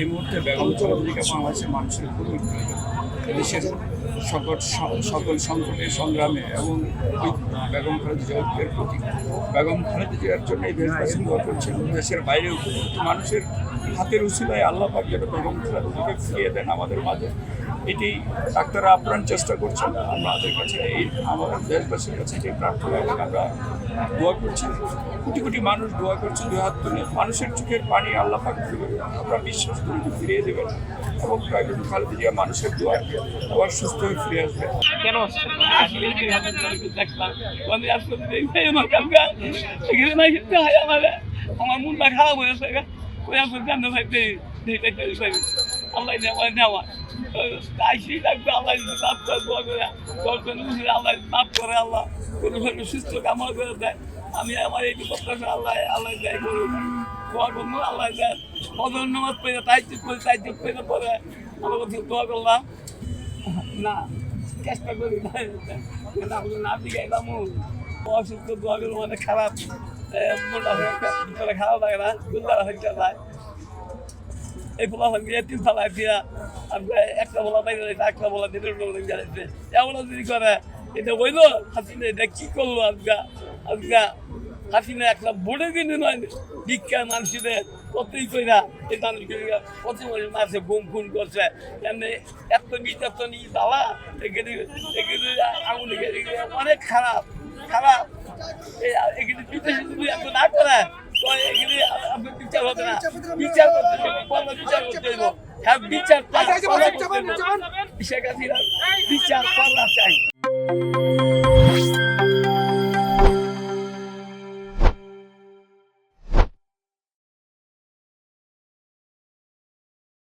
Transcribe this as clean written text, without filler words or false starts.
এই মুহূর্তে বেগম খালেদা বাংলাদেশের মানুষের খুবই প্রয়োজন। দেশের সকল সংকটের সংগ্রামে এবং বেগম খালেদা জিয়া ঐক্যের প্রতীক। বেগম খালেদা জিয়ার জন্য এই দেশবাসী দোয়া করছেন। দেশের বাইরে মানুষের হাতের উসিলায় আল্লাহ পাক যেন বেগম খালেদা জিয়াকে ফিরিয়ে দেন আমাদের মাঝে। এটি ডাক্তাররা আপ্রাণ চেষ্টা করছেন। আমাদের কাছে আমাদের দেশবাসীর কাছে এটি প্রার্থনা এবং আমরা দোয়া করছি। কোটি কোটি মানুষ দোয়া করছে দুই হাত তুলে। মানুষের চোখের পানি আল্লাহ পাক আমরা বিশ্বাস করি ফিরিয়ে দেবেন এবং বেগম খালেদা জিয়া মানুষের দোয়া আবার সুস্থ হয়ে ফিরে আসবে। কেন আমার মনটা খারাপ হয়েছে আল্লাহ নেওয়া আইসি লাগবে আল্লাহ মাফ করে দোয়া করে আল্লাহ মাফ করে আল্লাহ কোনোভাবে সুস্থ কামনা করে দেয়। আমি আমার এই বিপদটা আল্লাহ আল্লাহ দেয় করুন দোয়া করবো আল্লাহ দেয় ফজর নামাজ পড়ে তাইজুদ পড়ে পরে আমার কাছে দোয়া করলাম না চেষ্টা করি না দিকে এলাম অসুস্থ দোয়া করবো অনেক খারাপ মনটা ভিতরে খারাপ লাগে না গুল্লারা হচ্ছে যায় এই বলা গিয়ে 3 সালা দিয়া আমরা একটা বলা বাইরে একটা বলা দিতে যাচ্ছে এমন যদি করে এটা বইল হাসিনা এটা কি করলো আজকা হাসিনা একটা বোর্ডে কিন্তু নয় ভিক্ষা মানুষদের কতই কই না এই মানুষকে কত মাসে গুম খুন করছে এমনি এত নির্যাতন দাওয়া এখানে আগুন অনেক খারাপ এখানে বিদেশে যদি এত না করে বিচার হবে না বিচার করতে বিচার করতে হইব হ্যাঁ বিচার শেখ হাসিনা বিচার করা চাই।